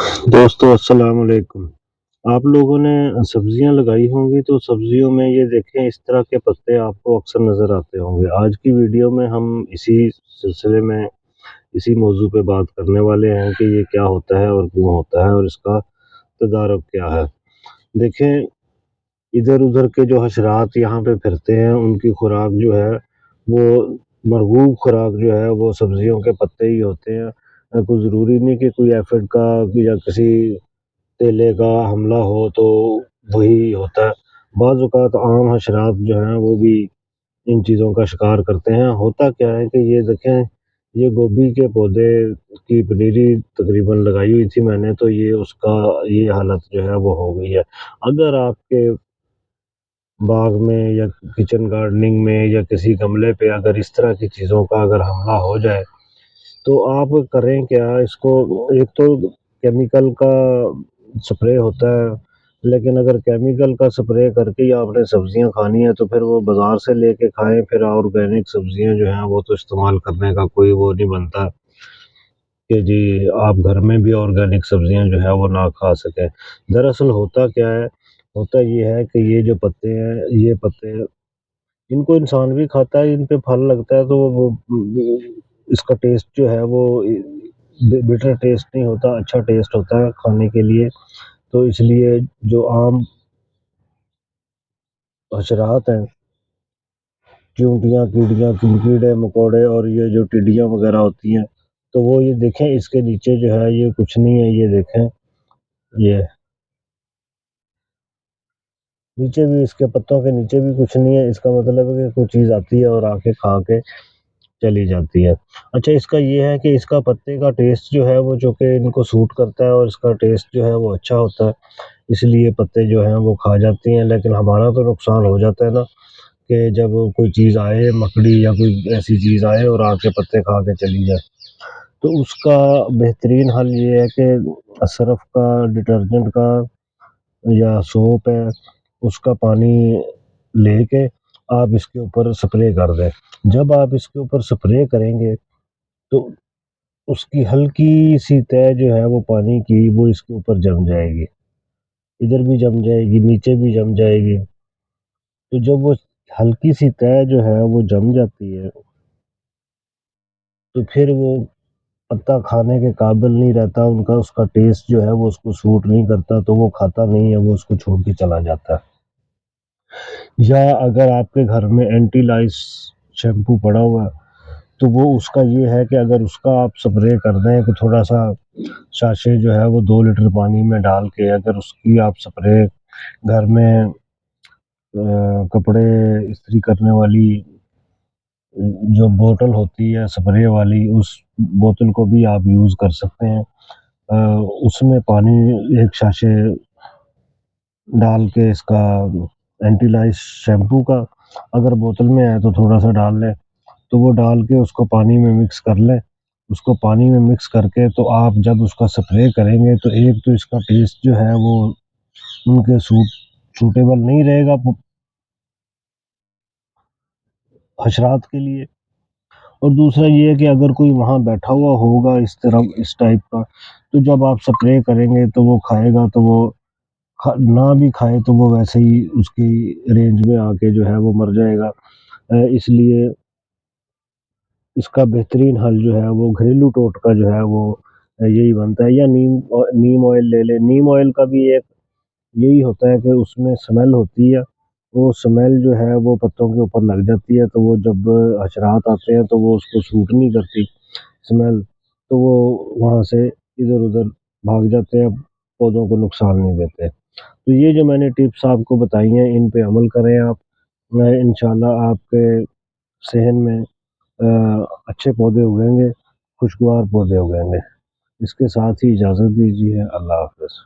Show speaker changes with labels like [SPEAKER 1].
[SPEAKER 1] دوستو السلام علیکم۔ آپ لوگوں نے سبزیاں لگائی ہوں گی تو سبزیوں میں یہ دیکھیں اس طرح کے پتے آپ کو اکثر نظر آتے ہوں گے۔ آج کی ویڈیو میں ہم اسی سلسلے میں اسی موضوع پہ بات کرنے والے ہیں کہ یہ کیا ہوتا ہے اور کیوں ہوتا ہے اور اس کا تدارک کیا ہے۔ دیکھیں ادھر ادھر کے جو حشرات یہاں پہ پھرتے ہیں ان کی خوراک جو ہے وہ مرغوب خوراک جو ہے وہ سبزیوں کے پتے ہی ہوتے ہیں۔ کوئی ضروری نہیں کہ کوئی ایفڈ کا یا کسی تیلے کا حملہ ہو تو وہی ہوتا ہے۔ بعض اوقات عام حشرات جو ہیں وہ بھی ان چیزوں کا شکار کرتے ہیں۔ ہوتا کیا ہے کہ یہ دیکھیں یہ گوبھی کے پودے کی پنیری تقریباً لگائی ہوئی تھی میں نے، تو یہ اس کا یہ حالت جو ہے وہ ہو گئی ہے۔ اگر آپ کے باغ میں یا کچن گارڈننگ میں یا کسی گملے پہ اگر اس طرح کی چیزوں کا اگر حملہ ہو جائے تو آپ کریں کیا؟ اس کو ایک تو کیمیکل کا سپرے ہوتا ہے، لیکن اگر کیمیکل کا سپرے کر کے آپ نے سبزیاں کھانی ہیں تو پھر وہ بازار سے لے کے کھائیں۔ پھر آرگینک سبزیاں جو ہیں وہ تو استعمال کرنے کا کوئی وہ نہیں بنتا کہ جی آپ گھر میں بھی آرگینک سبزیاں جو ہے وہ نہ کھا سکیں۔ دراصل ہوتا کیا ہے، ہوتا یہ ہے کہ یہ جو پتے ہیں یہ پتے ان کو انسان بھی کھاتا ہے، ان پہ پھل لگتا ہے تو وہ اس کا ٹیسٹ جو ہے وہ بیٹر ٹیسٹ نہیں ہوتا، اچھا ٹیسٹ ہوتا ہے کھانے کے لیے۔ تو اس لیے جو عام حشرات ہیں، چیونٹیاں کیڑیاں کیڑے مکوڑے اور یہ جو ٹڈیاں وغیرہ ہوتی ہیں، تو وہ یہ دیکھیں اس کے نیچے جو ہے یہ کچھ نہیں ہے، یہ دیکھیں یہ نیچے بھی اس کے پتوں کے نیچے بھی کچھ نہیں ہے۔ اس کا مطلب ہے کہ کوئی چیز آتی ہے اور آ کے کھا کے چلی جاتی ہے۔ اچھا اس کا یہ ہے کہ اس کا پتے کا ٹیسٹ جو ہے وہ چونکہ ان کو سوٹ کرتا ہے اور اس کا ٹیسٹ جو ہے وہ اچھا ہوتا ہے، اس لیے پتے جو ہیں وہ کھا جاتی ہیں۔ لیکن ہمارا تو نقصان ہو جاتا ہے نا کہ جب کوئی چیز آئے مکڑی یا کوئی ایسی چیز آئے اور آ کے پتے کھا کے چلی جائے، تو اس کا بہترین حل یہ ہے کہ سرف کا، ڈٹرجنٹ کا یا سوپ ہے اس کا پانی لے کے آپ اس کے اوپر سپرے کر دیں۔ جب آپ اس کے اوپر سپرے کریں گے تو اس کی ہلکی سی تہ جو ہے وہ پانی کی وہ اس کے اوپر جم جائے گی، ادھر بھی جم جائے گی نیچے بھی جم جائے گی۔ تو جب وہ ہلکی سی تہ جو ہے وہ جم جاتی ہے تو پھر وہ پتا کھانے کے قابل نہیں رہتا، ان کا اس کا ٹیسٹ جو ہے وہ اس کو سوٹ نہیں کرتا تو وہ کھاتا نہیں ہے، وہ اس کو چھوڑ کے چلا جاتا ہے۔ یا اگر آپ کے گھر میں اینٹی لائس شیمپو پڑا ہوا ہے تو وہ اس کا یہ ہے کہ اگر اس کا آپ سپرے کر دیں کہ تھوڑا سا شاشے جو ہے وہ 2 لیٹر پانی میں ڈال کے اگر اس کی آپ سپرے گھر میں کپڑے استری کرنے والی جو بوتل ہوتی ہے سپرے والی، اس بوتل کو بھی آپ یوز کر سکتے ہیں۔ اس میں پانی 1 شاشے ڈال کے اس کا اینٹی لائس شیمپو کا اگر بوتل میں ہے تو تھوڑا سا ڈال لیں، تو وہ ڈال کے اس کو پانی میں مکس کر لیں۔ اس کو پانی میں مکس کر کے تو آپ جب اس کا سپرے کریں گے تو ایک تو اس کا ٹیسٹ جو ہے وہ ان کے سوٹیبل نہیں رہے گا حشرات کے لیے، اور دوسرا یہ ہے کہ اگر کوئی وہاں بیٹھا ہوا ہوگا اس طرح اس ٹائپ کا تو جب آپ سپرے کریں گے تو وہ کھائے گا، تو وہ نہ بھی کھائے تو وہ ویسے ہی اس کی رینج میں آ کے جو ہے وہ مر جائے گا۔ اس لیے اس کا بہترین حل جو ہے وہ گھریلو ٹوٹکا جو ہے وہ یہی بنتا ہے، یا نیم آئل لے لیں۔ نیم آئل کا بھی ایک یہی ہوتا ہے کہ اس میں سمیل ہوتی ہے، وہ سمیل جو ہے وہ پتوں کے اوپر لگ جاتی ہے تو وہ جب حشرات آتے ہیں تو وہ اس کو سوٹ نہیں کرتی سمیل، تو وہ وہاں سے ادھر ادھر بھاگ جاتے ہیں، پودوں کو نقصان نہیں دیتے۔ تو یہ جو میں نے ٹپس آپ کو بتائی ہیں ان پہ عمل کریں آپ، انشاءاللہ آپ کے صحن میں اچھے پودے اگیں گے، خوشگوار پودے اگیں گے۔ اس کے ساتھ ہی اجازت دیجیے، اللہ حافظ۔